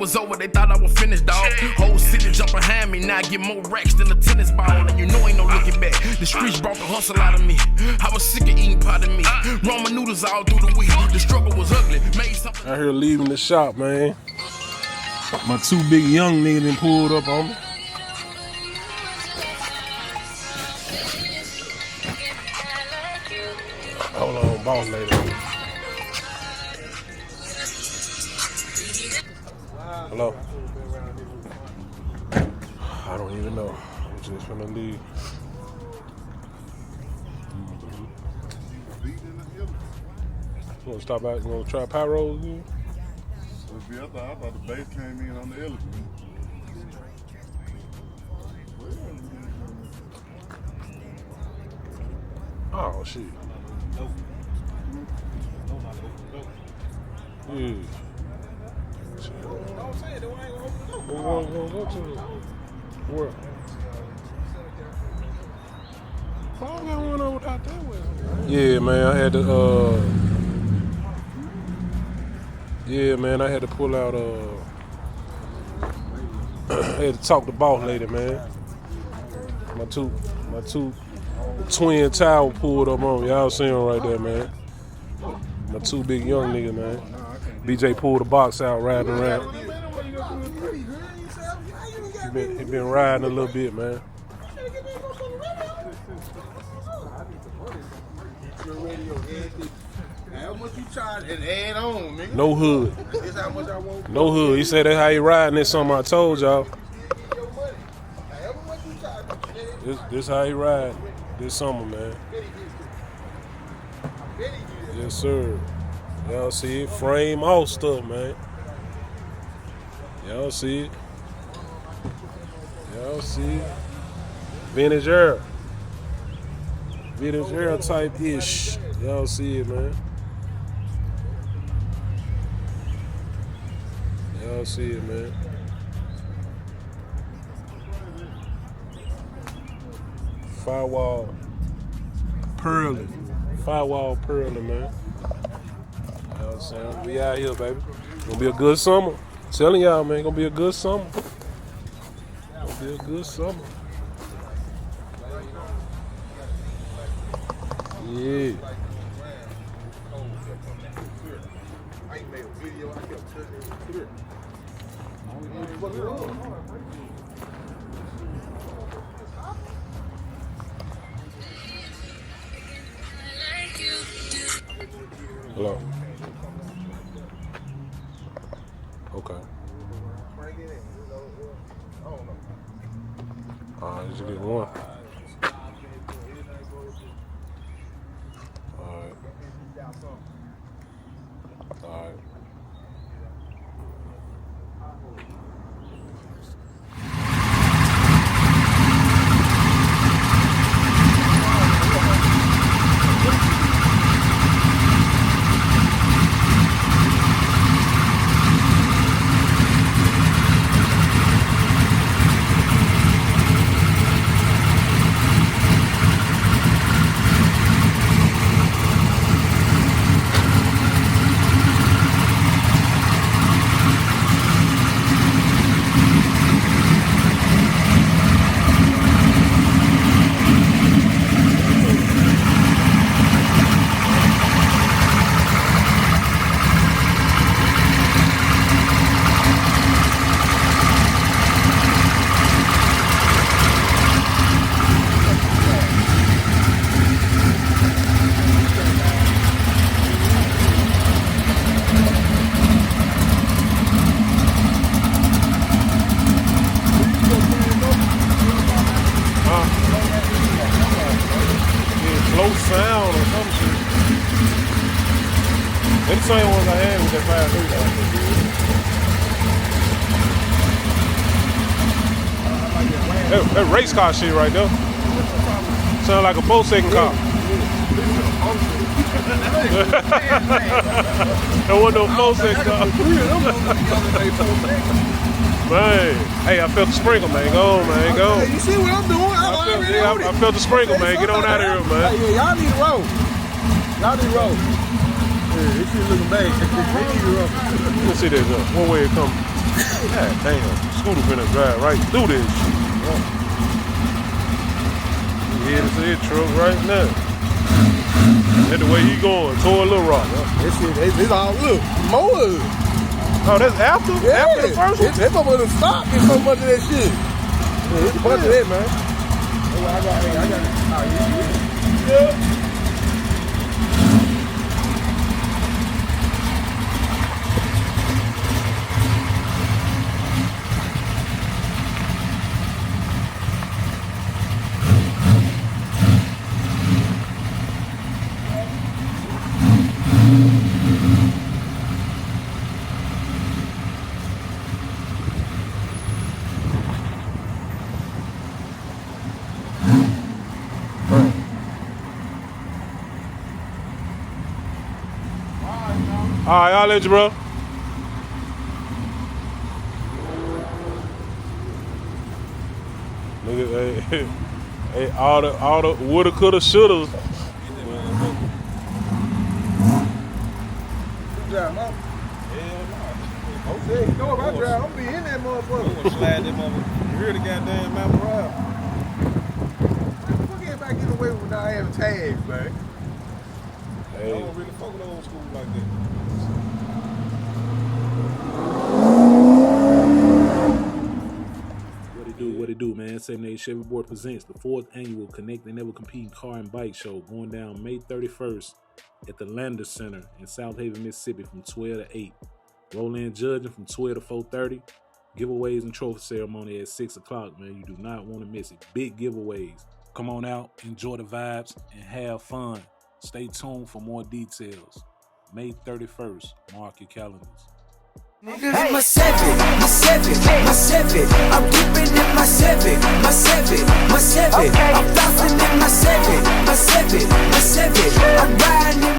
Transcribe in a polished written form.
was over, they thought I was finished, dog. Whole city jump behind me, now I get more racks than a tennis ball. And you know ain't no looking back. The streets brought the hustle out of me. I was sick of eating pot of meat. Ramen noodles all through the week. The struggle was ugly. Made something. Out here leaving the shop, man. My two big young niggas done pulled up on me. Hold on, boss lady. Hello? I don't even know. I'm just finna leave. You wanna stop out? You wanna try pie rolls again? I thought the base came in on the elephant. Oh shit. Yeah. We're gonna go to where? I got one over out that way. Yeah, man, I had to I had to pull out I had to talk to boss lady, man. My two twin tower pulled up on me. Y'all see him right there, man. My two big young niggas, man. BJ pulled the box out, riding around. He been riding a little bit, man. How much you charge and add on, nigga? No hood. This how much I want. No hood. He said that's how he riding. That's something I told y'all. This how he ride this summer, man. Yes, sir. Y'all see it? Frame off stuff, man. Y'all see it? Y'all see it? Vintage era. Vintage era type ish. Y'all see it, man. Y'all see it, man. Firewall pearly. Firewall pearly, man. You know what I'm saying? We out here, baby. Gonna be a good summer. Telling y'all, man, gonna be a good summer. Gonna be a good summer. Yeah. Hello. Okay. Alright, just get one. Alright. Alright. Sound or some shit. Them same ones I had with that 5.3. That race car shit right there. Sound like a 4-second car. That wasn't no 4-second car. Man, hey, I felt the sprinkle, man. Go on, man. Go on. You see what I'm doing? I felt the sprinkle, man. Get on out of here, man. Hey, y'all need to roll. Y'all need to roll. Yeah, this shit looking bad. They need to roll. Let's see this. One way it comes. God damn, scooter finna drive right through this shit. He headed to his truck right now. That's the way he going, toward Little Rock. That shit, it's all, look, more. Oh, that's after? Yeah. After the first one? That motherfucker stopped and so much of that shit. Yeah, it's a bunch of that, man. That's what I got it. Yeah. All right, I'll let you, bro. Look at that. Hey, all the woulda, coulda, shoulda. Good job, man. Okay, you know if I drive, I'm gonna be in that motherfucker. I'm gonna slide that motherfucker. You hear the goddamn mouth ride. Look at back in the way without having tags, man. I Hey, don't really fuck with old school like that. What it do, man? 78 Chevy Board presents the 4th annual Connect and Never Compete Car and Bike Show going down May 31st at the Lander Center in Southaven, Mississippi from 12 to 8. Roll in judging from 12 to 4:30. Giveaways and trophy ceremony at 6 o'clock, man. You do not want to miss it. Big giveaways. Come on out, enjoy the vibes, and have fun. Stay tuned for more details. May 31st. Mark your calendars. Hey. My seven, I'm keeping it my seven, okay. I'm bouncing in my seven, I'm riding in